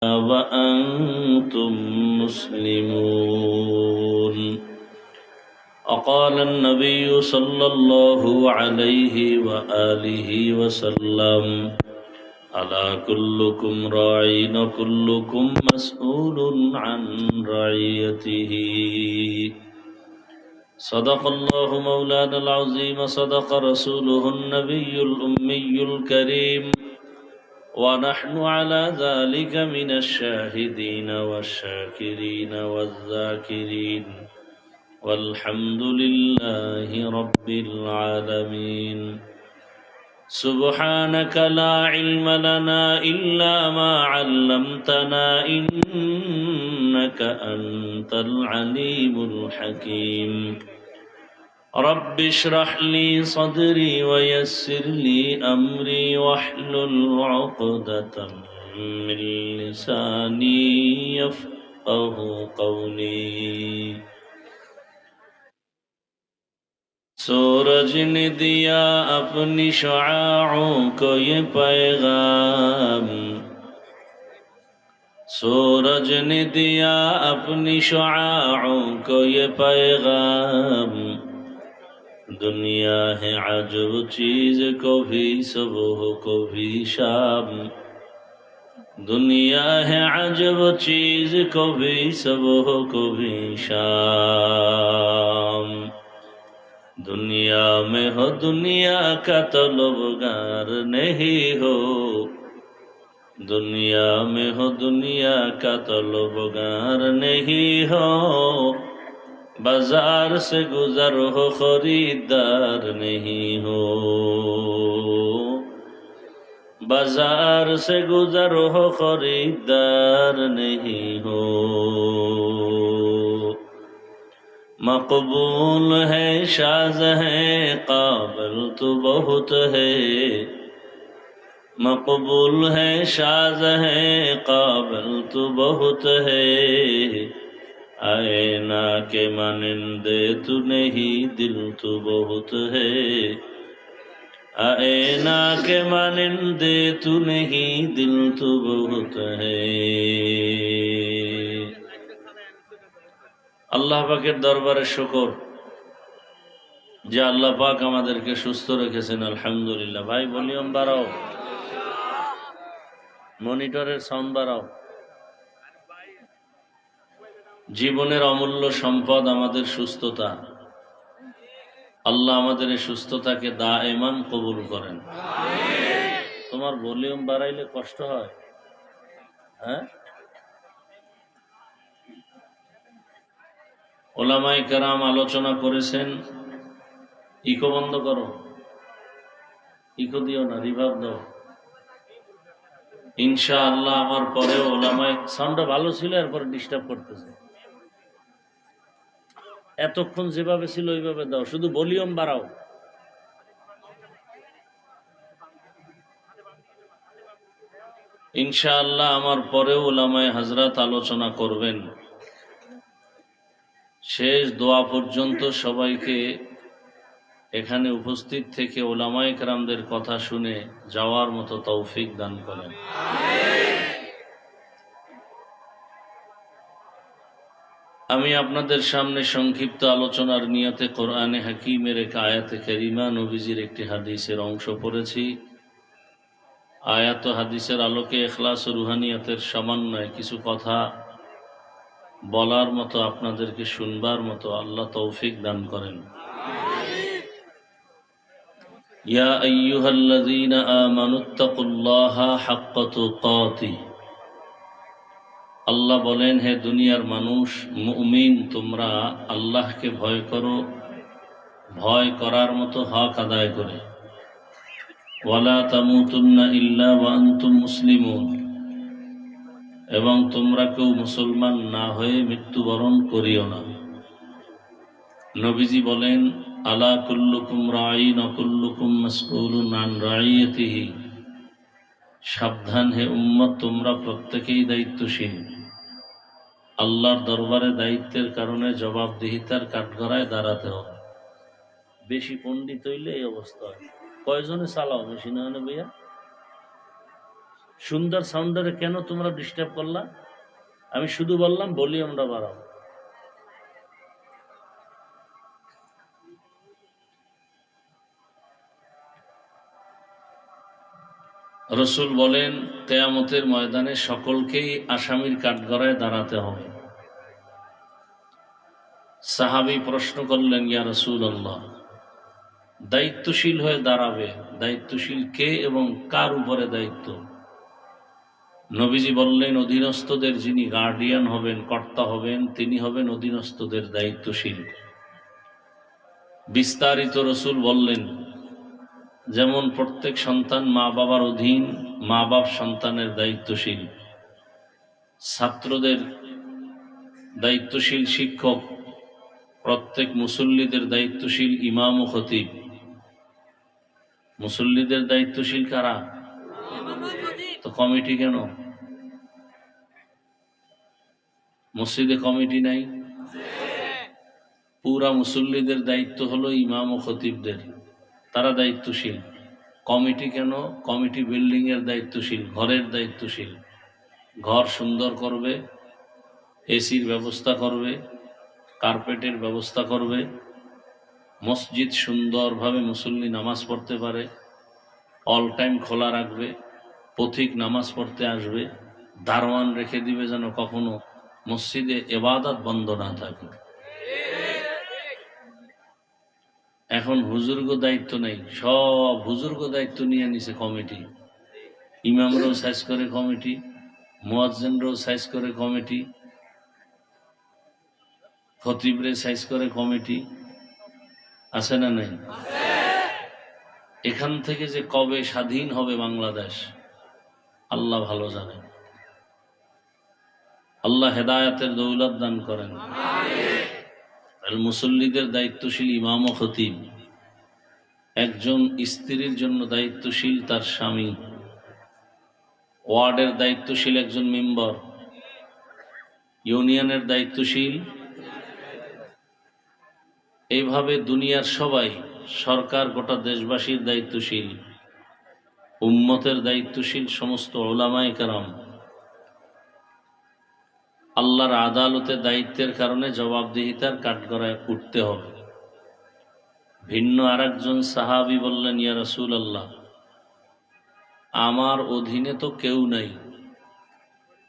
وأنتم مسلمون. وقال النبي صلى الله عليه وآله وسلم: ألا كلكم راع وكلكم مسؤول عن رعيته. صدق الله مولانا العظيم، صدق رسوله النبي الأمي الكريم، ونحن على ذلك من الشاهدين والشاكرين والذاكرين، والحمد لله رب العالمين. سبحانك لا علم لنا إلا ما علمتنا، إنك أنت العليم الحكيم. رب اشرح لي صدري ويسر لي أمري واحلل عقدة من لساني يفقه قولي. सूरज ने दिया अपनी शुआओं को ये पैगाम, सूरज ने दिया अपनी शुआओं को ये पैगाम। दुनिया है अजब चीज, कभी सुबह कभी शाम। दुनिया है अजब चीज, कभी सुबह कभी शाम। दुनिया में हो दुनिया का तलबगार नहीं हो, दुनिया में हो दुनिया का तलबगार नहीं हो। बाजार से गुजर हो खरीदार नहीं हो, बाजार से गुजर हो खरीदार नहीं हो। मकबूल है शाज़ है काबिल तो बहुत है, मकबूल है शाज़ है काबिल तो बहुत है। आईना के मानिंदे तू नहीं दिल तो बहुत है, आईना के मानिंदे तू नहीं दिल तो बहुत है। আল্লাহ পাকের দরবারে শুকর যে আল্লাহ পাক আমাদেরকে সুস্থ রেখেছেন, আলহামদুলিল্লাহ। ভাই ভলিউম বাড়াও, মনিটরের সাউন্ড বাড়াও। জীবনের অমূল্য সম্পদ আমাদের সুস্থতা। আল্লাহ আমাদের এই সুস্থতাকে দায়েমান কবুল করেন। তোমার ভলিউম বাড়াইলে কষ্ট হয়? হ্যাঁ, ওলামায়ে কেরাম আলোচনা করেছেন। ইকো বন্ধ করো, ইকো দিও না, রিভার্ব দাও। ইনশাআল্লাহ আমার পরে ওলামায়ে সাউন্ডটা ভালো ছিল, এরপর ডিস্টার্ব করতেছে। এতক্ষণ যেভাবে ছিল ওইভাবে দাও, শুধু ভলিউম বাড়াও। ইনশাআল্লাহ আমার পরে ওলামায়ে হযরত আলোচনা করবেন। শেষ দোয়া পর্যন্ত সবাইকে এখানে উপস্থিত থেকে ওলামায়ে কেরামদের কথা শুনে যাওয়ার মতো তৌফিক দান করেন। আমি আপনাদের সামনে সংক্ষিপ্ত আলোচনার নিয়তে কোরআনে হাকিমের এক আয়াতে কারিমা, নবীজির একটি হাদিসের অংশ পড়েছি। আয়াত ও হাদিসের আলোকে ইখলাস ও রুহানিয়াতের সমন্বয়ে কিছু কথা বলার মতো, আপনাদেরকে শুনবার মতো আল্লাহ তৌফিক দান করেন। ইয়া আইয়ুহাল্লাযীনা আমানুত্তাকুল্লাহা হাক্কা তুকাতিহ। আল্লাহ বলেন, হে দুনিয়ার মানুষ, মুমিন, তোমরা আল্লাহকে ভয় করো, ভয় করার মতো হক আদায় করে। ওয়ালা তামুতুন্না ইল্লা ওয়া আনতুম মুসলিমুন, এবং তোমরা কেউ মুসলমান না হয়ে মৃত্যুবরণ করিও না। নবীজি বলেন, আলা কুল্লুকুম রাঈন ওয়া কুল্লুকুম মাসউলুন আন রাঈয়াতিহি। সাবধান হে উম্মত, তোমরা প্রত্যেকেই দায়িত্বশীল। আল্লাহর দরবারে দায়িত্বের কারণে জবাবদিহিতার কাঠগড়ায় দাঁড়াতে হবে। বেশি পণ্ডিত হইলে এই অবস্থা হয়। কয়জনে চালাও মেশিন হয় না ভাইয়া? সুন্দর সাউন্ডারে কেন তোমরা ডিস্টার্ব করলা? আমি শুধু বললাম ভলিউমটা বাড়াও। রসুল বলেন কিয়ামতের ময়দানে সকলকেই আসামির কাঠগড়ায় দাঁড়াতে হবে। সাহাবী প্রশ্ন করলেন, ইয়া রাসূলুল্লাহ, দায়িত্বশীল হয়ে দাঁড়াবে, দায়িত্বশীল কে এবং কার উপরে দায়িত্ব? নবীজি বললেন, অধীনস্থদের যিনি গার্ডিয়ান হবেন, কর্তা হবেন, তিনি হবেন অধীনস্থদের দায়িত্বশীল। বিস্তারিত রসুল বললেন, যেমন প্রত্যেক সন্তান মা বাবার অধীন, মা বাপ সন্তানের দায়িত্বশীল, ছাত্রদের দায়িত্বশীল শিক্ষক, প্রত্যেক মুসল্লিদের দায়িত্বশীল ইমাম ও খতিব। মুসল্লিদের দায়িত্বশীল কারা? তো কমিটি কেন? মসজিদে কমিটি নাই? পুরা মুসল্লিদের দায়িত্ব হলো ইমাম ও খতিবদের, তারা দায়িত্বশীল। কমিটি কেন? কমিটি বিল্ডিং এর দায়িত্বশীল, ঘরের দায়িত্বশীল। ঘর সুন্দর করবে, এসির ব্যবস্থা করবে, কার্পেটের ব্যবস্থা করবে, মসজিদ সুন্দরভাবে মুসল্লি নামাজ পড়তে পারে, অল টাইম খোলা রাখবে, পথিক নামাজ পড়তে আসবে, দারোয়ান রেখে দিবে যেন কখনো মসজিদে ইবাদত বন্ধ না থাকে। এখন হুজুরগো দায়িত্ব নেই, সব হুজুরগো দায়িত্ব নিয়ে নিছে কমিটি। ইমামরাও সাইজ করে কমিটি, মুয়াজ্জিনরাও সাইজ করে কমিটি, খতিবরে সাইজ করে কমিটি। আছে না নাই? এখান থেকে যে কবে স্বাধীন হবে বাংলাদেশ আল্লাহ ভালো জানেন। আল্লাহ হেদায়েতের দৌলত দান করেন। মুসল্লিদের দায়িত্বশীল ইমাম ও খতিব। একজন স্ত্রীর জন্য দায়িত্বশীল তার স্বামী, ওয়ার্ডের দায়িত্বশীল একজন মেম্বার, ইউনিয়নের দায়িত্বশীল। এইভাবে দুনিয়ার সবাই, সরকার গোটা দেশবাসীর দায়িত্বশীল, উম্মতের দায়িত্বশীল সমস্ত উলামায়ে কেরাম। আল্লাহর আদালতে দায়িত্বের কারণে জবাবদিহিতার কাঠগড়ায় উঠতে হবে। ভিন্ন আরেকজন সাহাবী বললেন, ইয়া রাসূলুল্লাহ, আমার অধীনে তো কেউ নাই,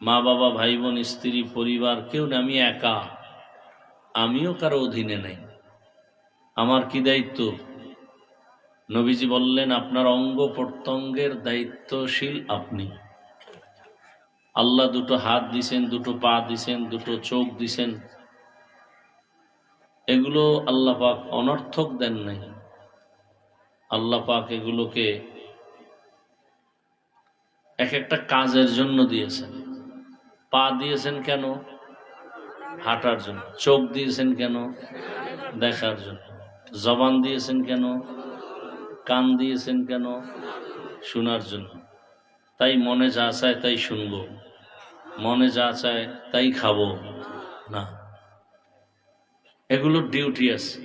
মা বাবা ভাই বোন স্ত্রী পরিবার কেউ নেই, আমি একা, আমিও কারো অধীনে নেই, আমার কি দায়িত্ব? নবীজি বললেন, আপনার অঙ্গ প্রত্যঙ্গের দায়িত্বশীল আপনি। আল্লাহ দুটো হাত দিছেন, দুটো পা দিছেন, দুটো চোখ দিছেন, এগুলো আল্লাহ পাক অনর্থক দেন নাই। আল্লাহ পাক এগুলোকে এক একটা কাজের জন্য দিয়েছেন। পা দিয়েছেন কেন? হাঁটার জন্য। চোখ দিয়েছেন কেন? দেখার জন্য। জবান দিয়েছেন কেন? কান দিয়েছেন কেন? শোনার জন্য। তাই মনে যা চায় তাই শুনবো, মনে যা চায় তাই খাবো না, এগুলোর ডিউটি আছে।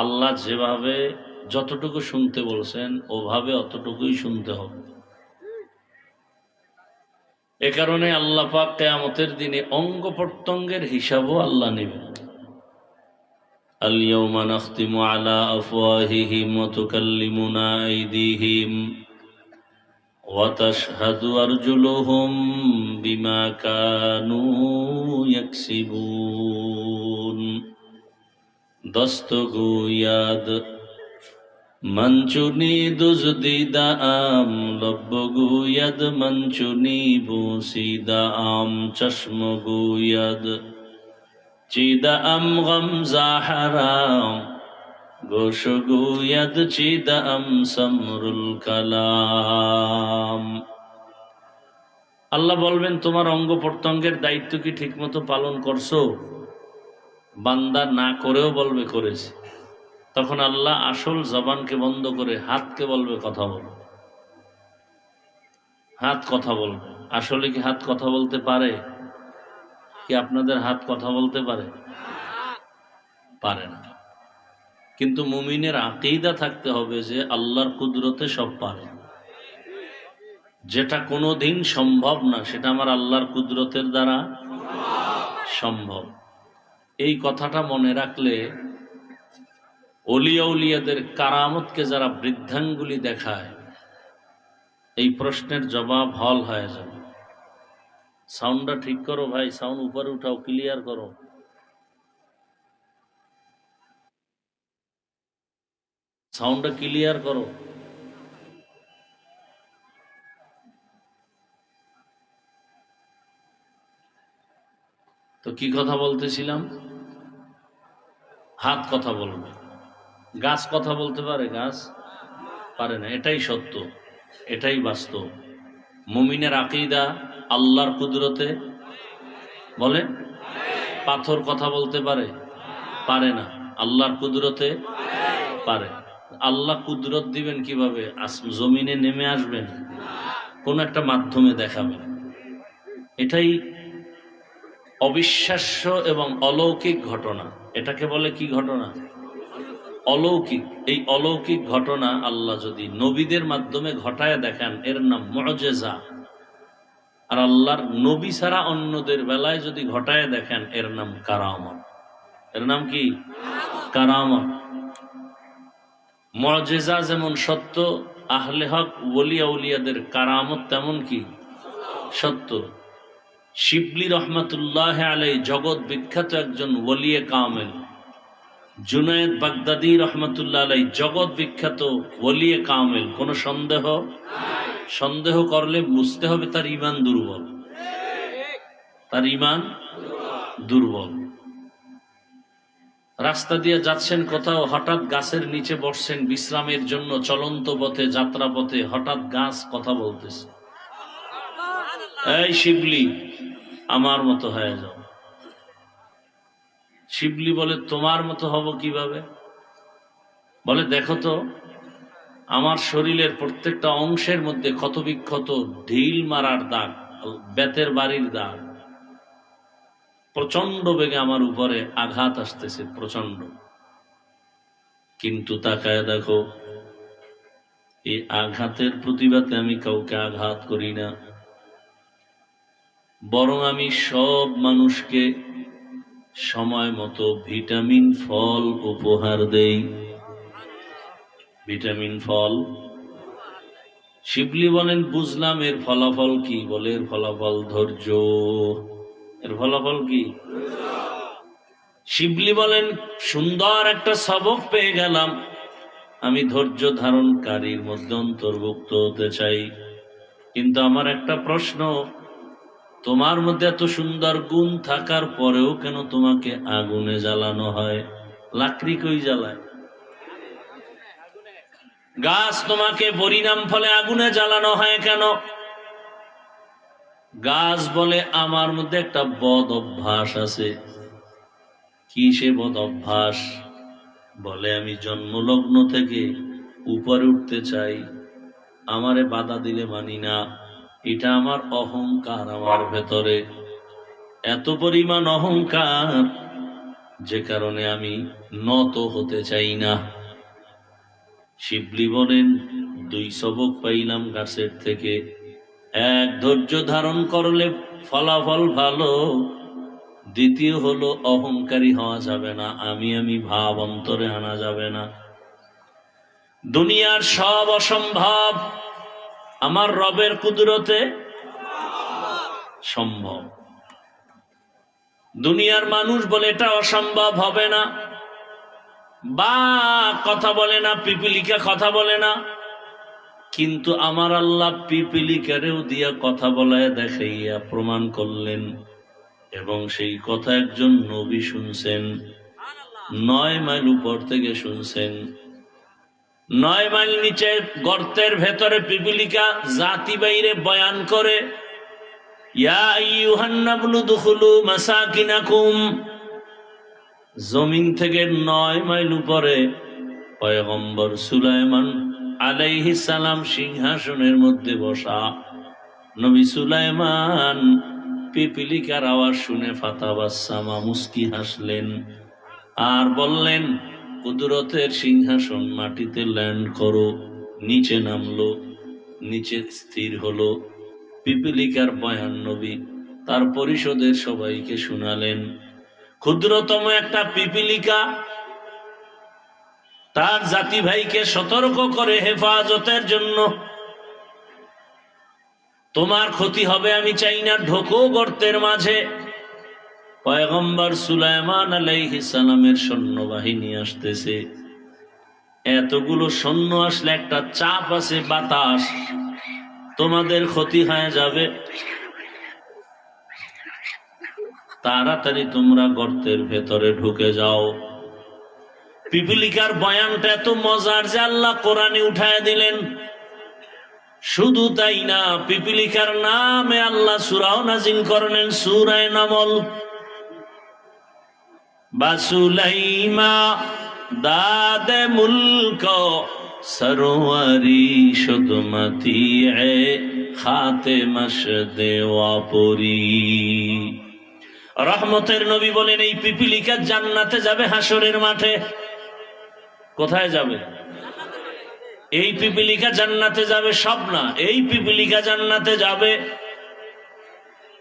আল্লাহ যেভাবে যতটুকু শুনতে বলছেন ওভাবে অতটুকুই শুনতে হবে। এ কারণে আল্লাহ পাক কিয়ামতের দিনে অঙ্গ প্রত্যঙ্গের হিসাবও আল্লাহ নেবেন। আল-ইয়াওমা নাখতিমু আলা আফওয়াহিহিম ওয়া তুকাল্লিমুনা আইদিহিম ওয়া তাশহাদু আরজুলুহুম বিমা কানু ইয়াকসিবুন। দস্তগোয়াদ মঞ্চুনি দুজদিদা আম লব্বগুয়াদ মঞ্চুনি বুসিদা আম চশমগুয়াদ চিদা আম গমজা হারাম গোশগুয়াদ চিদা আম সমরুল কালাম। আল্লাহ বলবেন, তোমার অঙ্গ প্রত্যঙ্গের দায়িত্ব কি ঠিকমতো পালন করছো? বান্দা না করেও বলবে করেছে। তখন আল্লাহ আসল জবানকে বন্ধ করে হাতকে বলবে কথা বল। হাত কথা বলবে। আসলে কি হাত কথা বলতে পারে? কি আপনাদের হাত কথা বলতে পারে? পারে না। কিন্তু মুমিনের আকীদা থাকতে হবে যে আল্লাহর কুদরতে সব পারে। যেটা কোনোদিন সম্ভব না সেটা আমার আল্লাহর কুদরতের দ্বারা সম্ভব। এই কথাটা মনে রাখলে ওলিয়া উলিয়াদের কারামতকে যারা বৃদ্ধাঙ্গুলি দেখায় এই প্রশ্নের জবাব হল হয়ে যাবে। সাউন্ডটা ঠিক করো ভাই, সাউন্ড উপরে উঠাও, ক্লিয়ার করো। সাউন্ডটা ক্লিয়ার করো। তো কি কথা বলতেছিলাম? হাত কথা বলবে, গাছ কথা বলতে পারে? গাছ পারে না, এটাই সত্য, এটাই বাস্তব। মুমিনের আকীদা আল্লাহর কুদরতে বলে। পাথর কথা বলতে পারে? পারে না, আল্লাহর কুদরতে পারে। আল্লাহ কুদরত দিবেন কিভাবে? জমিনে নেমে আসবেন, কোন একটা মাধ্যমে দেখাবেন। এটাই অবিশ্বাস্য এবং অলৌকিক ঘটনা। এটাকে বলে কি ঘটনা? অলৌকিক। এই অলৌকিক ঘটনা আল্লাহ যদি নবীদের মাধ্যমে ঘটায় দেখান এর নাম মুআজিজা। আর আল্লাহর নবী ছাড়া অন্যদের বেলায় যদি ঘটায় দেখেন এর নাম কারামত। এর নাম কি? কারামত। মুআজিজা যেমন সত্য, আহলে হক ওলিয়া উলিয়াদের কারামত তেমন কি সত্য। শিবলি রহমাতুল্লাহ আলাই জগৎ বিখ্যাত একজন ওলিয়ে কামেল। জুনায়েদ বাগদাদি রহমাতুল্লাহ আলাই জগৎ বিখ্যাত ওলিয়ে কামেল। কোন সন্দেহ? সন্দেহ করলে বুঝতে হবে তার ঈমান দুর্বল, তার ঈমান দুর্বল। রাস্তা দিয়ে যাচ্ছেন কোথাও, হঠাৎ গাছের নিচে বসছেন বিশ্রামের জন্য, চলন্ত পথে যাত্রা পথে হঠাৎ গাছ কথা বলতেছে, এই শিবলি আমার মতো হয়ে যাও। শিবলি বলে তোমার মতো হব কিভাবে? বলে দেখো তো আমার শরীরের প্রত্যেকটা অংশের মধ্যে ক্ষত বিক্ষত ঢিল মারার দাগ, বেতের বাড়ির দাগ। প্রচন্ড বেগে আমার উপরে আঘাত আসতেছে, প্রচন্ড। কিন্তু তাকায় দেখো এই আঘাতের প্রতিবাদে আমি কাউকে আঘাত করি না, বরং আমি সব মানুষকে সময় মতো ভিটামিন ফল উপহার দেই। ভিটামিন ফল। শিবলি বলেন বুঝলাম, এর ফলাফল কি? বলে এর ফলাফল ধৈর্য। এর ফলাফল কি? শিবলি বলেন সুন্দর একটা সবক পেয়ে গেলাম, আমি ধৈর্য ধারণকারীর মধ্যে অন্তর্ভুক্ত হতে চাই। কিন্তু আমার একটা প্রশ্ন, তোমার মধ্যে এত সুন্দর গুণ থাকার পরেও কেন তোমাকে আগুনে জ্বালানো হয়? লাকড়ি কই জ্বালায়? গাছ তোমাকে পরিণাম ফলে আগুনে জ্বালানো হয় কেন? গাছ বলে আমার মধ্যে একটা বদ অভ্যাস আছে। কি সে বদ অভ্যাস? বলে আমি জন্মলগ্ন থেকে উপরে উঠতে চাই, আমারে বাধা দিলে মানি না। এটা আমার অহংকার, আমার ভেতরে এত পরিমাণ অহংকার যে কারণে আমি নত হতে চাই না। শিবলি বলেন দুই সবক পাইলাম গাছের থেকে। এক, ধৈর্য ধারণ করলে ফলাফল ভালো। দ্বিতীয় হলো অহংকারী হওয়া যাবে না, আমি ভাব অন্তরে আনা যাবে না। দুনিয়ার সব অসম্ভব আমার রবের কুদরতে সম্ভব। দুনিয়ার মানুষ বলে এটা অসম্ভব হবে না, বা কথা বলে না, পিপিলিকা কথা বলে না। কিন্তু আমার আল্লাহ পিপিলিকারেও দিয়া কথা বলায় দেখাইয়া প্রমাণ করলেন, এবং সেই কথা একজন নবী শুনছেন, 9 মাইল উপর থেকে শুনছেন। 9 মাইল নিচে গর্তের ভেতরে পিপিলিকা জাতি বাইরে বয়ান করে, ইয়া আইয়ুহান নাবলু দুখুলু মাসাকিনাকুম। জমিন থেকে 9 মাইল উপরে পয়গম্বর সুলাইমান আলাইহিস সালাম সিংহাসনের মধ্যে বসা। নবী সুলাইমান পিপিলিকার আওয়াজ শুনে ফাতাবাসসামা, মুস্কি হাসলেন আর বললেন কুদরতের সিংহাসন মাটিতে ল্যান্ড করো। নিচে নামলো, নিচে স্থির হলো। পিপিলিকার বয়ান নবী তার পরিষদের সবাইকে শুনালেন। ক্ষুদ্রতম একটা পিপিলিকা তার জাতি ভাইকে সতর্ক করে হেফাজতের জন্য, তোমার ক্ষতি হবে আমি চাই না, ঢোকো গর্তের মাঝে। পয়গম্বর সুলাইমান আলাইহিস সালামের সৈন্যবাহিনী আসতেছে। এতগুলো সৈন্য আসলে একটা চাপ আছে, বাতাস, তোমাদের ক্ষতি হয়ে যাবে, তাড়াতাড়ি তোমরা গর্তের ভেতরে ঢুকে যাও। পিপিলিকার বয়ানটা এত মজার যে আল্লাহ কোরআনে উঠায় দিলেন। শুধু তাই না, পিপিলিকার নামে আল্লাহ সূরাও নাযিল করলেন, সূরা নামল। বাসুলাইমা দাদে মুলক সরোয়ারি শুদমতি এ খাতে মশদে ওয়াপরি। রহমতের নবী বলেন, এই পিপিলিকা জান্নাতে যাবে হাসরের মাঠে। কোথায় যাবে? এই পিপিলিকা জান্নাতে যাবে, সব না, এই পিপিলিকা জান্নাতে যাবে।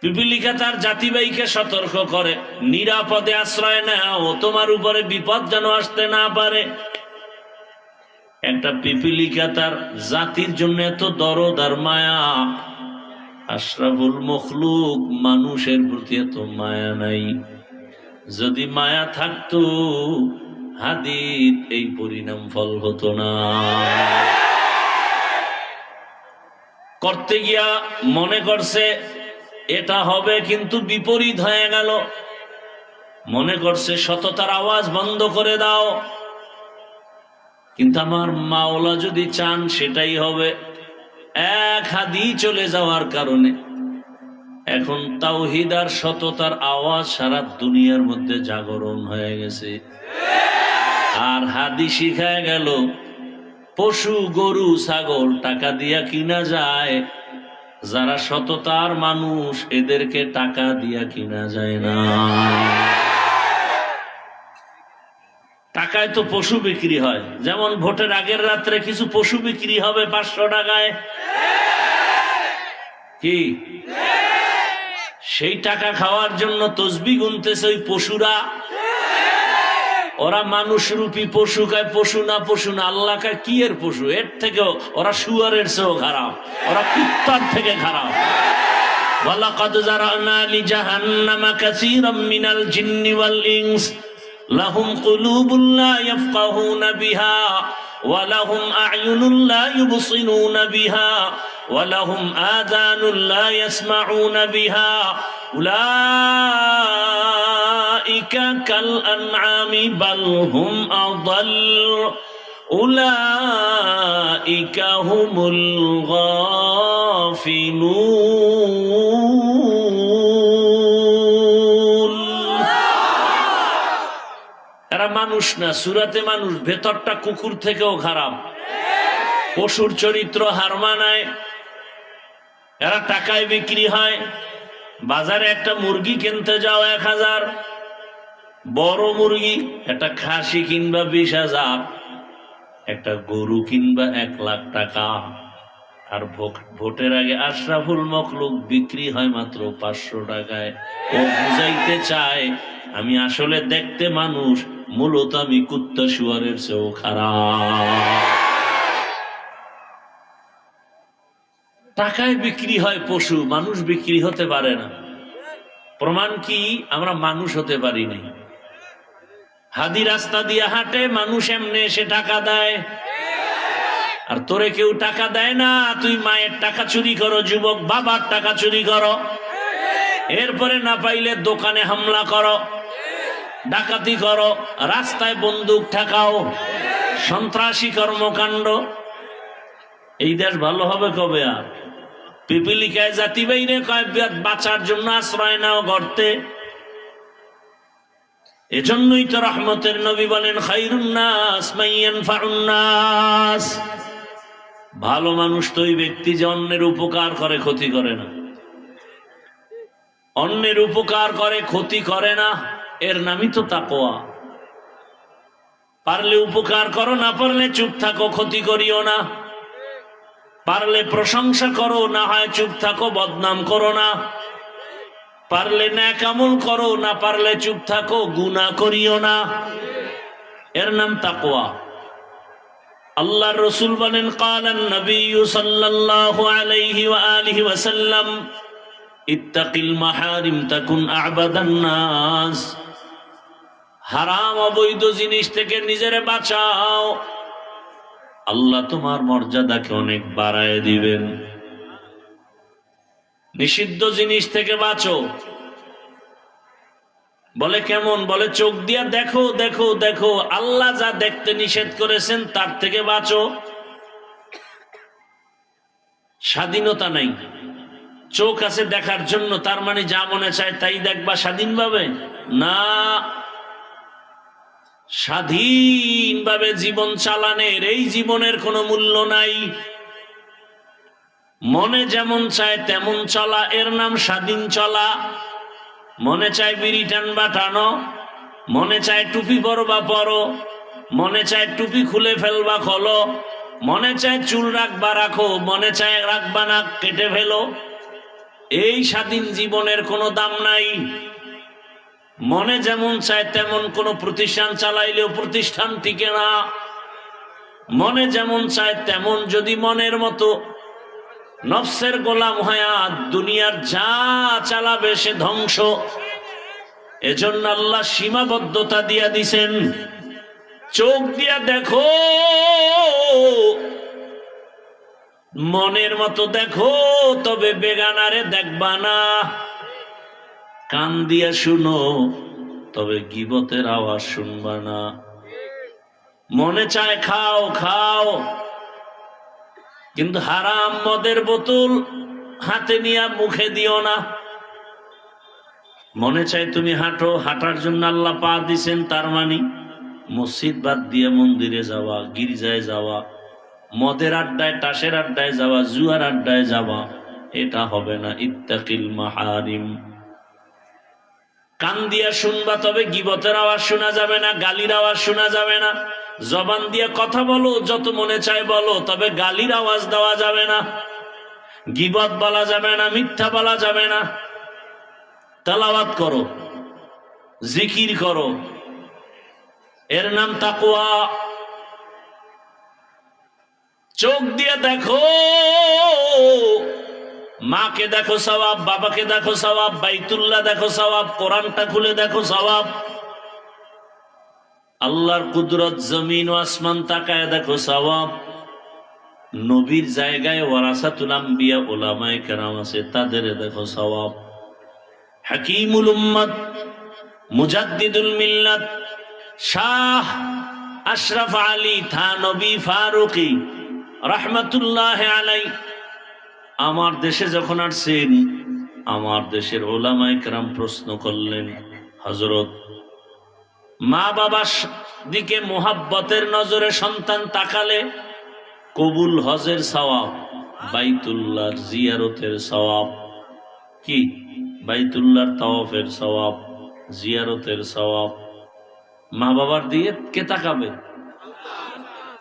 পিপিলিকা তার জাতিবাহীকে সতর্ক করে, নিরাপদে আশ্রয় নাও, তোমার উপরে বিপদ যেন আসতে না পারে। একটা পিপিলিকা তার জাতির জন্য এত দরদ আর মায়া, আশরাফুল মখলুক মানুষের প্রতি এত মায়া নাই। যদি মায়া থাকতো হাদিদ এই পরিণাম ফল হতো না। করতে গিয়া মনে করছে এটা হবে, কিন্তু বিপরীত হয়ে গেল। মনে করছে সততার আওয়াজ বন্ধ করে দাও, কিন্তু আমার মাওলা যদি চান সেটাই হবে। এক হাদি চলে যাওয়ার কারণে এখন তাওহীদ আর সততার আওয়াজ সারা দুনিয়ার মধ্যে জাগরণ হয়ে গেছে। আর হাদি শিখায় গেল, পশু গরু ছাগল টাকা দিয়া কিনা যায়, যারা সততার মানুষ এদেরকে টাকা দিয়া কিনা যায় না। টাকায় তো পশু বিক্রি হয়, যেমন ভোটের আগের রাত্রে কিছু পশু বিক্রি হবে 500 টাকায়, কি সেই টাকা খাওয়ার জন্য তসবিহ গুনতেছে ওই পশুরা। ওরা মানুষ রূপী পশু খায়, পশু না, পশু না, আল্লাহ খায় কি এর পশু, এর থেকেও ওরা শুয়ারের চেয়েও খারাপ, ওরা কুত্তার থেকে খারাপ। ওয়ালাকাদ যারানা লিজাহান্নামা কাসীরাম মিনাল জিন্নি ওয়াল ইনস লাহুম কুলুবুন লা ইয়াফকাহুনা বিহা ওয়া লাহুম আ'য়ুনুন লা ইউবসিরুনা বিহা ওয়া লাহুম আযানুন লা ইয়াসমাউনা বিহা উলাইকা কাল আনআমি বাল হুম আযাল উলাইকা হুমুল গাফিলুন। এরা মানুষ না, সুরাতে মানুষ, ভেতরটা কুকুর থেকেও খারাপ, পশুর চরিত্র হার মানায়। এরা টাকায় বিক্রি হয়। বাজারে একটা মুরগি কিনতে যাও 1000, বড় মুরগি একটা খাসি কিনবা 20,000, একটা গরু কিনবা 1 লাখ টাকা। আর ভোটের আগে আশরাফুল মখলুক বিক্রি হয় মাত্র 500 টাকায়। ও বুঝাইতে চায় আমি আসলে দেখতে মানুষ, মূলত আমি কুত্তা শুয়ারের চেয়েও খারাপ। টাকায় বিক্রি হয় পশু, মানুষ বিক্রি হতে পারে না। প্রমাণ কি? আমরা মানুষ হতে পারি নাই। হাদি রাস্তা দিয়ে হাঁটে, মানুষ এমনি এসে টাকা দেয়, আর তোরে কেউ টাকা দেয় না। তুই মায়ের টাকা চুরি করো, যুবক বাবার টাকা চুরি করো, এরপরে না পাইলে দোকানে হামলা করো, ডাকাতি করো, রাস্তায় বন্দুক ঠেকাও, সন্ত্রাসী কর্মকাণ্ড। এই দেশ ভালো হবে কবে? আর পিপিলিকায় জাতি বাইরে কয় বাঁচার জন্য আশ্রয় নাও গর্তে। এজন্যই তো রহমতের নবী বলেন, খায়রুন নাস মান ইয়ানফাউন নাস। ভালো মানুষ তো ওই ব্যক্তি যে অন্যের উপকার করে, ক্ষতি করে না। অন্যের উপকার করে, ক্ষতি করে না, এর নামই তো তাকওয়া। পারলে উপকার করো, না পারলে চুপ থাকো, ক্ষতি করিও না। পারলে প্রশংসা করো, না হয় চুপ থাকো, বদনাম করো না। পারলে নেক আমল করো, না পারলে চুপ থাকো, গুনাহ করিও না। এর নাম তাকওয়া। আল্লাহর রাসূল বলেন, ক্বালান নবী সাল্লাল্লাহু আলাইহি ওয়া আলিহি ওয়াসাল্লাম, ইত্তাকিল মাহারিম তাকুন আ'বাদান নাস। হারাম অবৈধ জিনিস থেকে নিজেরে বাঁচাও, আল্লাহ তোমার মর্যাদাকে অনেক বাড়ায় দিবেন। নিষিদ্ধ জিনিস থেকে বাঁচো। বলে কেমন? বলে চোখ দিয়া দেখো দেখো দেখো, আল্লাহ যা দেখতে নিষেধ করেছেন তার থেকে বাঁচো। স্বাধীনতা নাই, চোখ আছে দেখার জন্য, তার মানে যা মনে চায় তাই দেখবা স্বাধীনভাবে? না, স্বাধীনভাবে জীবন চালানের এই জীবনের কোনো মূল্য নাই। মনে যেমন চায় তেমন চলা, এর নাম স্বাধীন চলা। মনে চায় বিড়ি টানবা টানো, মনে চায় টুপি পরবা পরো, মনে চায় টুপি খুলে ফেলবা খোলো, মনে চায় চুল রাখবা রাখো, মনে চায় রাখবা না কেটে ফেলো। এই স্বাধীন জীবনের কোনো দাম নাই। মনে যেমন চায় তেমন কোন প্রতিষ্ঠান চালাইলেও প্রতিষ্ঠান টিকে না। মনে যেমন চায় তেমন যদি মনের মতো নফসের গোলাম হয়া দুনিয়ার যা চালাবে সে ধ্বংস। এজন্য আল্লাহ সীমাবদ্ধতা দিয়া দিছেন। চোখ দিয়া দেখো, মনের মতো দেখো, তবে বেগানারে দেখবা না। কান দিয়া শুনো, তবে গীবতের আওয়াজ শুনবা না। মনে চায় খাও খাও, কিন্তু হারাম মদের বোতল হাতে নিয়ে মুখে দিও না। মনে চায় তুমি হাঁটো, হাঁটার জন্য আল্লাহ পা দিছেন, তার মানে মসজিদ বাদ দিয়ে মন্দিরে যাওয়া, গির্জায় যাওয়া, মদের আড্ডায় টাসের আড্ডায় যাওয়া, জুয়ার আড্ডায় যাওয়া, এটা হবে না। ইত্তাকিল মাহারিম। কান দিয়া শুনবা, তবে গীবতের আওয়াজ শোনা যাবে না, গালির আওয়াজ শোনা যাবে না। জবান দিয়ে কথা বলো, যত মনে চায় বলো, তবে গালির আওয়াজ দেওয়া যাবে না, গীবত বলা যাবে না, মিথ্যা বলা যাবে না। তেলাওয়াত করো, জিকির করো, এর নাম তাকওয়া। চোখ দিয়ে দেখো, মাকে দেখো সওয়াব, বাবাকে দেখো সওয়াব, বাইতুল্লাহ দেখো সওয়াব, কোরআনটা খুলে দেখো সওয়াব। আল্লাহর কুদরত, জমিন ও আসমান তাকায় দেখো সওয়াব। নবীর জায়গায় ওয়ারাসাতুল আম্বিয়া উলামায়ে কেরাম আছে, তাদের দেখো সওয়াব। হাকিমুল উম্মত, মুজাদ্দিদুল মিল্লাত, শাহ আশরাফ আলী থানবী ফারুকী রাহমাতুল্লাহ আলাইহি আমার দেশে যখন আসছেন, আমার দেশের উলামায়ে কেরাম প্রশ্ন করলেন, হযরত, মা বাবার দিকে মোহাব্বতের নজরে সন্তান তাকালে কবুল হজের সওয়াব, বাইতুল্লাহর জিয়ারতের সওয়াব, কি বাইতুল্লাহর তাওয়াফের সওয়াব, জিয়ারতের সওয়াব, মা বাবার দিকে কে তাকাবে?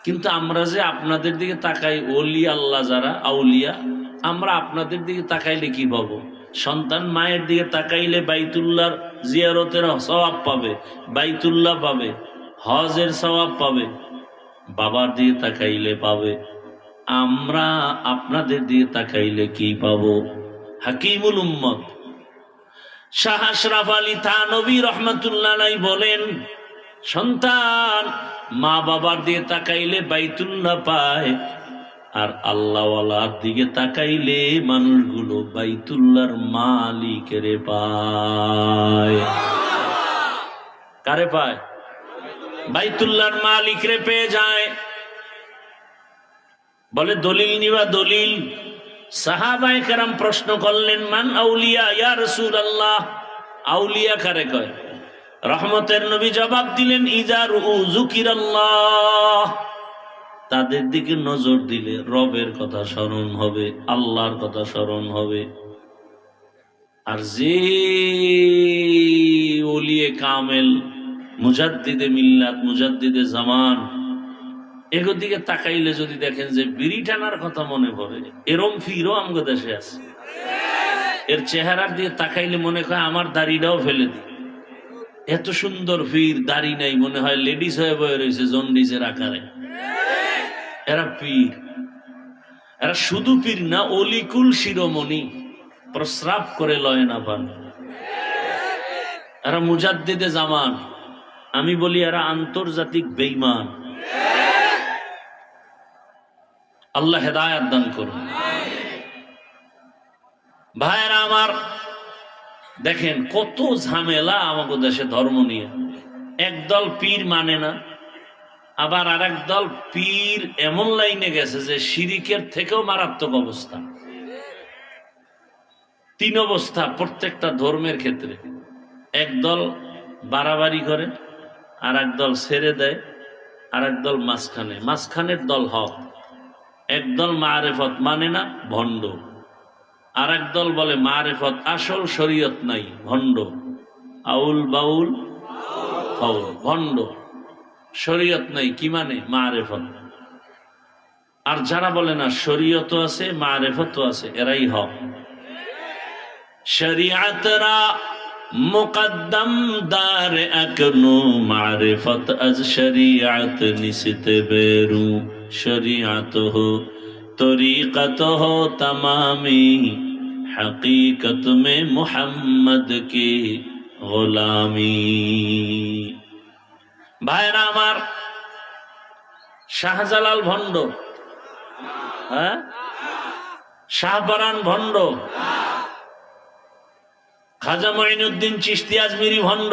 কিন্তু আমরা যে আপনাদের দিকে তাকাই, ওলি আল্লাহ যারা আউলিয়া, আমরা আপনাদের দিকে তাকাইলে কি পাবো? সন্তান মায়ের দিকে তাকাইলে বাইতুল্লাহর জিয়ারতের সওয়াব পাবে, বাইতুল্লাহ পাবে, হজের সওয়াব পাবে। বাবার দিকে তাকাইলে পাবে। আমরা আপনাদের দিকে তাকাইলে কি পাবো? হাকিমুল উম্মত শাহ আশরাফ আলী থানবী রাহমাতুল্লাহ আলাইহি বলেন, সন্তান মা বাবার দিকে তাকাইলে বাইতুল্লাহ পায়, আর আল্লাহওয়ালার দিকে তাকাইলে মানুষগুলো বাইতুল্লাহর মালিকের পায়। কারে পায়? বাইতুল্লাহর মালিকরে পেয়ে যায়। বলে দলিল নিবা, দলিল। সাহাবায়ে কেরাম প্রশ্ন করলেন, মান আউলিয়া ইয়া রাসূলুল্লাহ, আউলিয়া কারে কয়? রহমতের নবী জবাব দিলেন, ইজা রুউ যুকিরাল্লাহ, তাদের দিকে নজর দিলে রবের কথা স্মরণ হবে, আল্লাহর কথা স্মরণ হবে। আর যে ওলিয়ে কামেল, মুজাদ্দিদে মিল্লাত, মুজাদ্দিদে জামান, এগোর দিকে তাকাইলে যদি দেখেন যে বিড়ি টানার কথা মনে পড়ে, এরম ফিরও আমগো দেশে আছে। এর চেহারার দিকে তাকাইলে মনে হয় আমার দাড়িটাও ফেলে দিই। এত সুন্দর ফির, দাড়ি নাই, মনে হয় লেডিস হয়ে বয়ে রয়েছে জন্ডিসের আকারে। এরা পীর, এরা শুধু পীর না, অলিকুল শিরোমণি, প্রস্রাব করে লয় না পান। এরা মুজাদ্দিদে জামান, আমি বলি এরা আন্তর্জাতিক বেঈমান। আল্লাহ হেদায়াত দান করুন। ভাইরা আমার, দেখেন কত ঝামেলা আমাদের দেশে ধর্ম নিয়ে। একদল পীর মানে না, আবার আর দল পীর এমন লাইনে গেছে যে শিরিকের থেকেও মারাত্মক অবস্থা। তিন অবস্থা প্রত্যেকটা ধর্মের ক্ষেত্রে। একদল বাড়াবাড়ি করে, আর একদল ছেড়ে দেয়, আর একদল মাঝখানে। মাঝখানের দল হক। একদল মারেফত মানে না, ভণ্ড। আর একদল বলে মারেফত আসল, শরীয়ত নাই, ভণ্ড। আউল বাউল ফাউল, ভণ্ড। শরীয়ত নাই, কি মানে? মারেফত। আর যারা বলে না শরীয়ত আছে, মারেফত আছে, এরাই হক। শরিয়াতরা মুকদ্দম দার আকনু, মারিফত আজ শরিয়াত নিসতে বেরু। শরিয়াত হো তরিকত হো তমামি, হकीकत में মুহাম্মদ की গোলামি। ভাইরা আমার, শাহজালাল ভণ্ড, হ্যাঁ, শাহপরান ভণ্ড, খাজা মঈনুদ্দিন চিশতি আজমিরি ভণ্ড,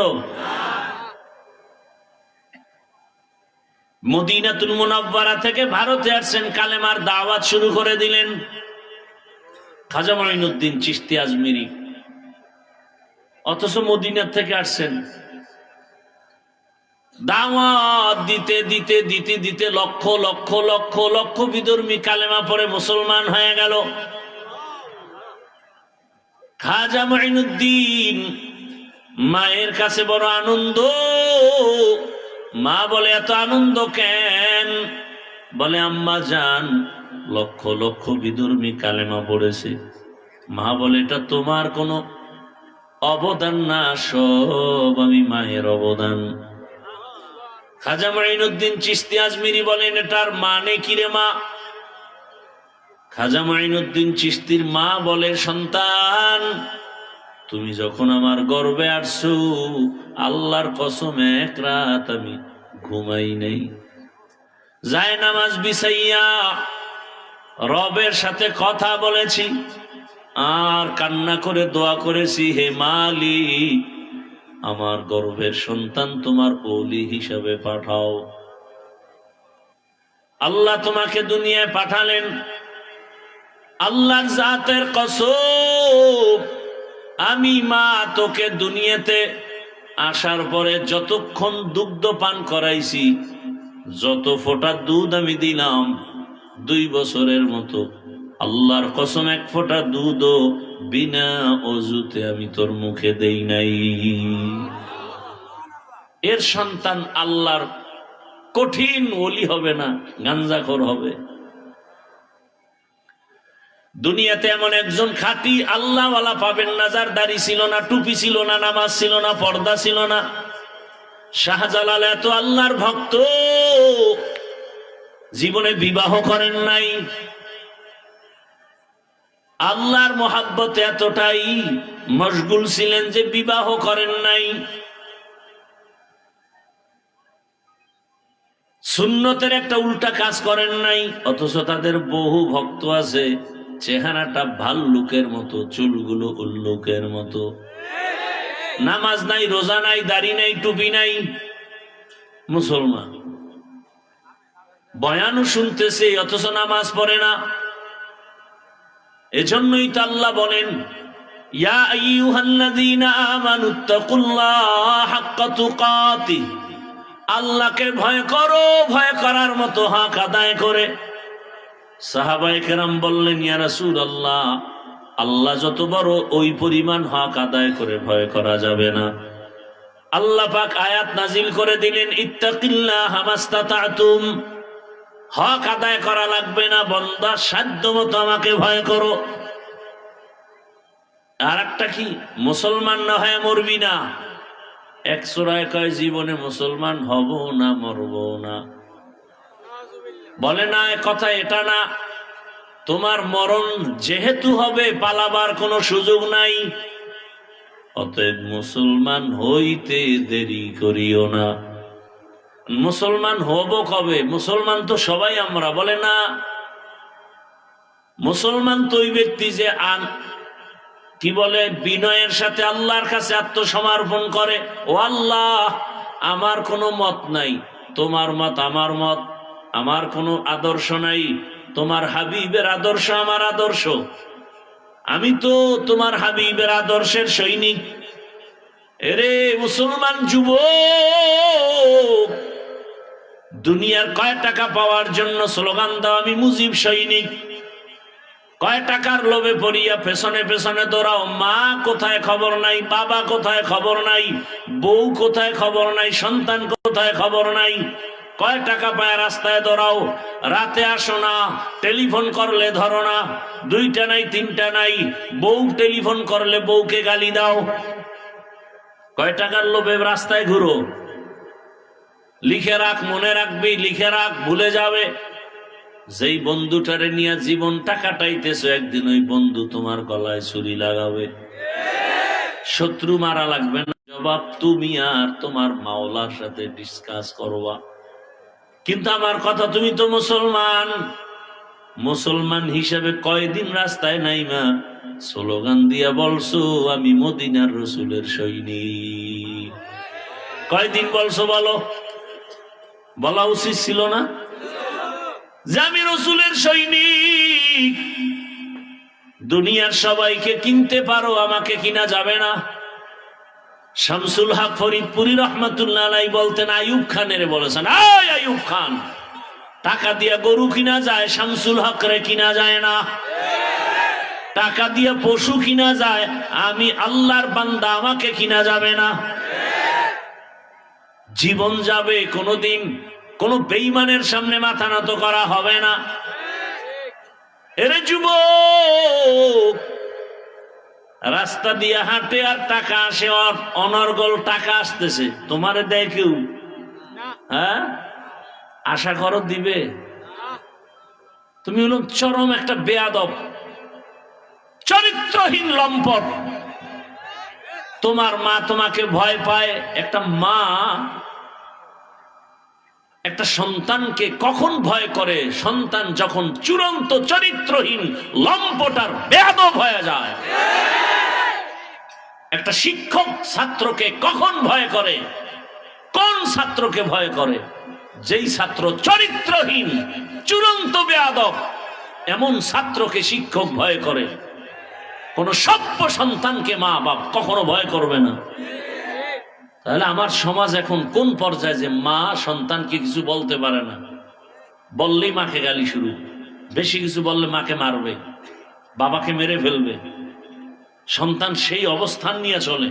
মদিনাতুল মুনাওয়ারা থেকে ভারতে আসছেন, কালেমার দাওয়াত শুরু করে দিলেন খাজা মঈনুদ্দিন চিশতি আজমিরি। অথচ মদিনা থেকে আসছেন, দাওয়াত দিতে দিতে দিতে দিতে লক্ষ লক্ষ লক্ষ লক্ষ বিধর্মী কালেমা পড়ে মুসলমান হয়ে গেল। খাজা মঈনুদ্দিন মায়ের কাছে বড় আনন্দ। মা বলে, এত আনন্দ কেন? বলে, আম্মা জান, লক্ষ লক্ষ বিধর্মী কালেমা পড়েছে। মা বলে, এটা তোমার কোনো অবদান না, সব আমি মায়ের অবদান। খাজা মঈনুদ্দিন চিশতি আজমিরি বলেন, এটার মানে কি রে মা? খাজা মঈনুদ্দিন চিশতির মা বলে, সন্তান, তুমি যখন আমার গর্ভে আসছো, আল্লাহর কসম এক রাত আমি ঘুমাই নাই। যায় নামাজ বিছাইয়া রবের সাথে কথা বলেছি, আর কান্না করে দোয়া করেছি, হে মালিক, আমার গর্ভের সন্তান তোমার ওলি হিসাবে পাঠাও। আল্লাহ তোমাকে দুনিয়ায় পাঠালেন, আল্লাহর জাতের কসম, আমি মা তোকে দুনিয়াতে আসার পরে যতক্ষণ দুগ্ধ পান করাইছি, যত ফোঁটা দুধ আমি দিলাম 2 বছরের মতো, আল্লাহর কসম এক ফোঁটা দুধও বিনা অজুতে আমি তোর মুখে দেই নাই। এর সন্তান আল্লাহর কঠিন ওলি হবে না, গাঞ্জাখোর হবে। দুনিয়াতে এমন একজন খাঁটি আল্লাহওয়ালা পাবেন না, যার দাড়ি ছিল না, টুপি ছিল না, নামাজ ছিল না, পর্দা ছিল না। শাহজালাল এত আল্লাহর ভক্ত, জীবনে বিবাহ করেন নাই। আল্লাহর মহাব্বতে এতটাই মশগুল ছিলেন যে বিবাহ করেন নাই। সুন্নতের একটা উল্টা কাজ করেন নাই। অথচ তাদের বহু ভক্ত আছে, চেহারাটা ভাল্লুকের মতো, চুলগুলো উল্লুকের মতো, নামাজ নাই, রোজা নাই, দাড়ি নাই, টুপি নাই, মুসলমান। বয়ানও শুনতেছে অথচ নামাজ পড়ে না। এজন্যই তো আল্লাহ বলেন, ইয়া আইয়ুহাল্লাযীনা আমানুত্তাকুল্লাহা হাক্কা তুকাতিহ, আল্লাহকে ভয় করো, ভয় করার মতো হক আদায় করে। সাহাবায়ে কেরাম বললেন, ইয়া রাসূলুল্লাহ, আল্লাহ যত বড়, ওই পরিমাণ হক আদায় করে ভয় করা যাবে না। আল্লাহ পাক আয়াত নাজিল করে দিলেন, ইত্তাকিল্লাহা মাস্তাতাতুম, হক আদায় করা লাগবে না, বান্দা সাধ্য মতো আমাকে ভয় করো। আর একটা কি, মুসলমান না হয়ে মরবি না। এক সূরায় কয় জীবনে মুসলমান হব না, মরব না। বলে না, কথা এটা না, তোমার মরণ যেহেতু হবে, পালাবার কোনো সুযোগ নাই। অতএব মুসলমান হইতে দেরি করিও না। মুসলমান হব কবে? মুসলমান তো সবাই আমরা, বলে না। মুসলমান তো ওই ব্যক্তি যে কি বলে, বিনয়ের সাথে আল্লাহর কাছে আত্মসমর্পণ করে। ও আল্লাহ, আমার কোনো মত নাই, তোমার মত আমার মত, আমার কোনো আদর্শ নাই, তোমার হাবিবের আদর্শ আমার আদর্শ, আমি তো তোমার হাবিবের আদর্শের সৈনিক। এরে মুসলমান যুবক, দুনিয়ার কয় টাকা পাওয়ার জন্য স্লোগান দাও আমি মুজিব সৈনিক, কয় টাকার লোভে পড়িয়া পেছনে পেছনে দৌড়াও, মা কোথায় খবর নাই, বাবা কোথায় খবর নাই, বউ কোথায় খবর নাই, সন্তান কোথায় খবর নাই, কয় টাকা পায় রাস্তায় দৌড়াও, রাতে আসো না, টেলিফোন করলে ধরো না, দুইটা নাই তিনটা নাই, বউ টেলিফোন করলে বউকে গালি দাও, কয় টাকার লোভে রাস্তায় ঘুরো। লিখে রাখ, মনে রাখবি, লিখে রাখ, ভুলে যাবে। যেই বন্ধুটারে নিয়ে জীবনটা কাটাইতেছ, একদিন ওই বন্ধু তোমার গলায় ছুরি লাগাবে। শত্রু মারা লাগবে না, জবাব তুমি আর তোমার মাওলার সাথে ডিসকাস করবা। কিন্তু আমার কথা, তুমি তো মুসলমান, মুসলমান হিসেবে কয়দিন রাস্তায় নাইমা স্লোগান দিয়া বলছো আমি মদিনার রসুলের সৈনিক? কয়দিন বলছো বলো? বলা উচিত ছিল না যে আমি রসুলের সৈনিক? দুনিয়ার সবাইকে কিনতে পারো, আমাকে কিনা যাবে না। শামসুল হক ফরিদপুরি রহমাতুল্লাহ আলাইহি বলতেন, আইয়ুব খানের বলেছেন, আয় আইয়ুব খান, টাকা দিয়া গরু কিনা যায়, শামসুল হক রে কিনা যায় না। টাকা দিয়া পশু কিনা যায়, আমি আল্লাহর বান্দা, আমাকে কিনা যাবে না। জীবন যাবে, কোনদিন কোন বেঈমানের সামনে মাথা নত করা হবে না। এরে যুবক, রাস্তা দিয়ে হাঁটে আর টাকা আসে, অনর্গল টাকা আসতেছে, তোমারে দেয় কেউ? হ্যাঁ, আশা করো দিবে? তুমি হলো চরম একটা বেয়াদব, চরিত্রহীন লম্পট। তোমার মা তোমাকে ভয় পায়। একটা মা একটা সন্তানকে কখন ভয় করে? সন্তান যখন চূড়ান্ত চরিত্রহীন লম্পট আর বেয়াদব হয়ে যায়। একটা শিক্ষক ছাত্রকে কখন ভয় করে? কোন ছাত্রকে ভয় করে? যেই ছাত্র চরিত্রহীন, চূড়ান্ত বেয়াদব, এমন ছাত্রকে শিক্ষক ভয় করে। কোন সভ্য সন্তানকে মা বাপ কখনো ভয় করবে না। তাহলে আমার সমাজ এখন কোন পর্যায়ে যে মা সন্তানকে কিছু বলতে পারে না, বললেই মাকে গালি শুরু, বেশি কিছু বললে মাকে মারবে, বাবাকে মেরে ফেলবে। সন্তান সেই অবস্থান নিয়ে চলে।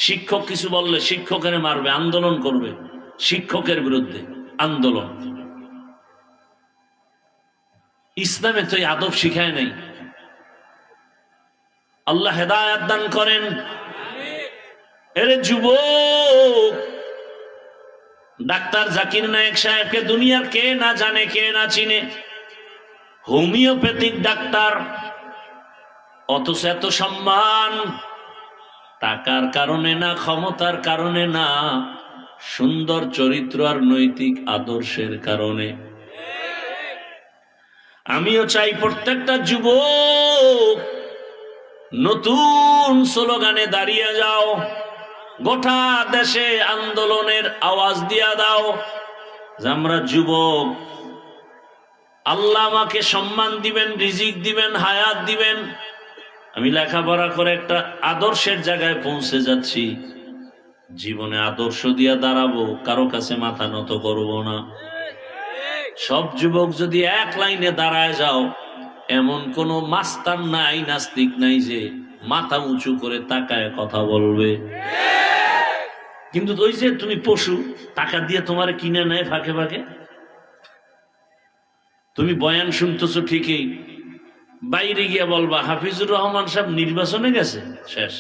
শিক্ষক কিছু বললে শিক্ষকের মারবে, আন্দোলন করবে, শিক্ষকের বিরুদ্ধে আন্দোলন। ইসলামে তো এই আদব শিখায় নাই। আল্লাহ হেদায়েত দান করেন। এরে যুবক, ডাক্তার জাকির নায়েক সাহেবকে দুনিয়ার কে না জানে, কে না চিনে? হোমিওপ্যাথিক ডাক্তার, অথচ এত সম্মান। টাকার কারণে না, ক্ষমতার কারণে না, সুন্দর চরিত্র আর নৈতিক আদর্শের কারণে। আমিও চাই প্রত্যেকটা যুবক নতুন স্লোগানে দাঁড়িয়ে যাও, গোটা দেশে আন্দোলনের আওয়াজ দিয়া দাও যে আমরা যুবক, আল্লাহ আমাকে সম্মান দিবেন, রিজিক দিবেন, হায়াত দিবেন। আমি লেখাপড়া করে একটা আদর্শের জায়গায় পৌঁছে যাচ্ছি। জীবনে আদর্শ দিয়া দাঁড়াবো, কারো কাছে মাথা নত করব না। সব যুবক যদি এক লাইনে দাঁড়ায় যাও, এমন কোন মাস্তান নাই, নাস্তিক নাই যে মাথা উঁচু করে তাকায় কথা বলবে। কিন্তু ওই যে তুমি পশু, টাকা দিয়ে তোমার কিনে নেয় ফাঁকে ফাঁকে, তুমি বয়ান শুনতেছো ঠিকই, বাইরে গিয়া বলবা হাফিজুর রহমান সাহেব নির্বাচনে গেছে, শেষ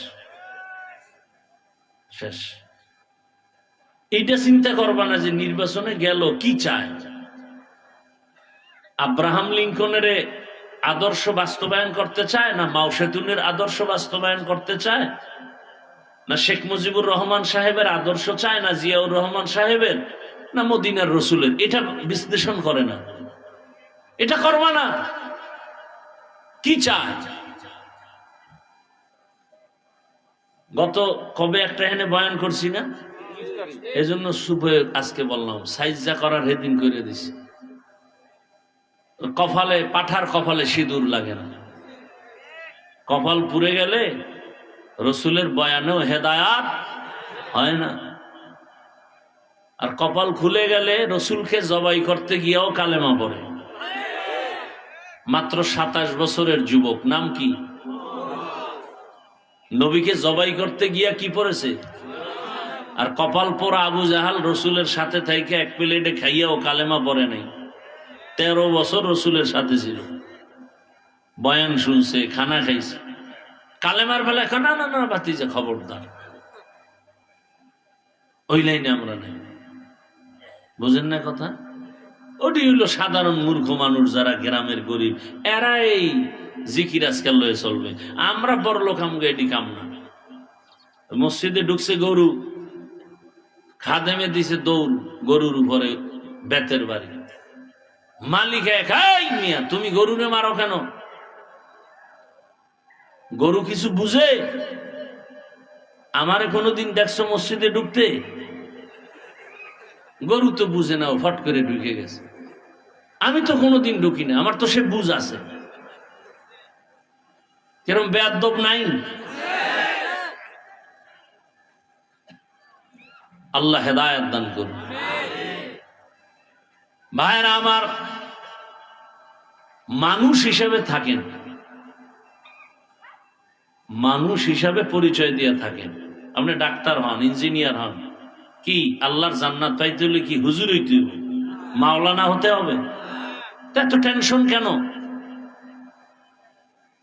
শেষ। এইটা চিন্তা করবা না যে নির্বাচনে গেল কি চায়। আব্রাহাম লিঙ্কনের আদর্শ বাস্তবায়ন করতে চায়, না মাও সেতুনের আদর্শ বাস্তবায়ন করতে চায়, না শেখ মুজিবুর রহমান সাহেবের আদর্শ চায়, না জিয়াউর রহমান সাহেবের, না মদিনার রসুলের? এটা বিশ্লেষণ করে না, এটা করবা না। কি চায়? গত কবে একটা এখানে বয়ান করছি না, এজন্য সুপে আজকে বললাম সাইজা করার হেদিন করে দিছি। কপালে, পাঠার কপালে সিঁদুর লাগে না। কপাল পুড়ে গেলে রসুলের বয়ানেও হেদায়াত হয় না, আর কপাল খুলে গেলে রসুলকে জবাই করতে গিয়েও কালেমা পড়ে। মাত্র 27 বছরের যুবক, নাম কি? নবীকে জবাই করতে গিয়া কি পড়েছে? আর কপাল পোড়া আবু জাহাল রসুলের সাথে থেকে এক প্লেটে খাইয়াও কালেমা পড়ে নাই। 13 বছর রসুলের সাথে ছিল, বয়ান শুনছে, খানা খাইছে, কালেমার বেলা না না না বাতিজা খবরদার, ওই লাইনে আমরা নাই। বুঝেন না কথা? ওটি হইল সাধারণ মূর্খ মানুষ, যারা গ্রামের গরিব, এরা এই জিকির আজকাল লয়ে চলবে। আমরা বড় লোক, আমগো এটি কাম না। মসজিদে ঢুকছে গরু, খাদেমে দিছে দৌড় গরুর উপরে, বেতের বাড়ি। মালিক একাই, মিয়া তুমি গরুরে মারো কেন? গরু কিছু বুঝে? আমারে কোনোদিন দেখছো মসজিদে ঢুকতে? গরু তো বুঝে না, ও ফট করে ঢুকে গেছে। আমি তো কোনোদিন ঢুকি না, আমার তো সে বুঝ আছে। কিরম বেয়াদব নাই? আল্লাহ হেদায়েত দান করুন। ভাইরা আমার, মানুষ হিসেবে থাকেন, মানুষ হিসাবে পরিচয় দিয়ে থাকেন। আপনি ডাক্তার হন, ইঞ্জিনিয়ার হন, কি আল্লাহর জান্নাত পাইতে হলে কি হুজুর হইতে হবে, মাওলানা হতে হবে? এত টেনশন কেন?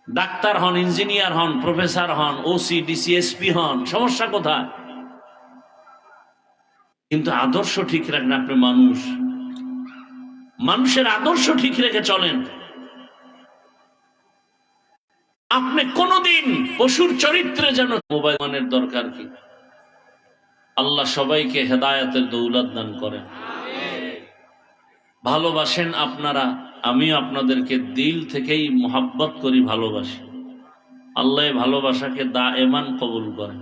ডাক্তার হন, ইঞ্জিনিয়ার হন, প্রফেসর হন, ওসি ডিসি এসপি হন, সমস্যা কোথায়? কিন্তু আদর্শ ঠিক রাখেন। আপনি মানুষ, মানুষের আদর্শ ঠিক রেখে চলেন। আপনি কোনদিন পশুর চরিত্রে যেন মোবাইল মানের দরকার কি? আল্লাহ সবাইকে হেদায়েতের দৌলত দান করেন। ভালোবাসেন আপনারা, আমিও আপনাদেরকে দিল থেকেই মোহাব্বত করি, ভালোবাসি। আল্লাহ ভালোবাসাকে দায়েমান কবুল করেন।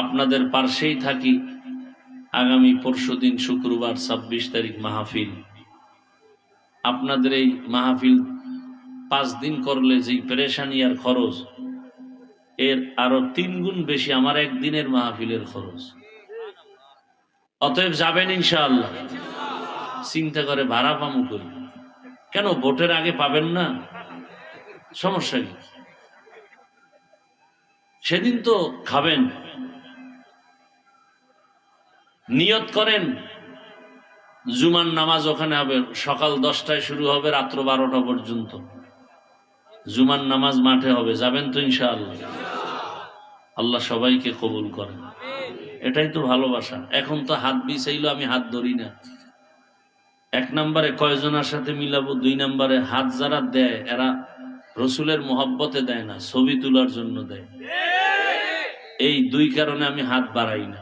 আপনাদের পাশেই থাকি। আগামী পরশুদিন শুক্রবার 26 তারিখ মাহফিল। আপনাদের এই মাহফিল 5 দিন করলে যেই পেরেশানি আর খরচ, এর আরো 3 গুণ বেশি আমার একদিনের মাহফিলের খরচ। অতএব যাবেন ইনশাআল্লাহ। চিন্তা করে ভাড়া পামু করি কেন? ভোটের আগে পাবেন না, সমস্যা কি? সেদিন তো খাবেন। নিয়ত করেন জুমার নামাজ ওখানে হবে, সকাল 10টায় শুরু হবে, রাত্র 12টা পর্যন্ত জুমার নামাজ মাঠে হবে। যাবেন তো ইনশাআল্লাহ? আল্লাহ সবাইকে কবুল করেন। এটাই তো ভালোবাসা। এখন তো হাত বিছাইলো, আমি হাত ধরি না। 1 নম্বরে কয়জনের সাথে মিলাবো, 2 নম্বরে হাত যারা দেয় এরা রসুলের মোহাব্বতে দেয় না, ছবি তোলার জন্য দেয়। এই 2 কারণে আমি হাত বাড়াই না।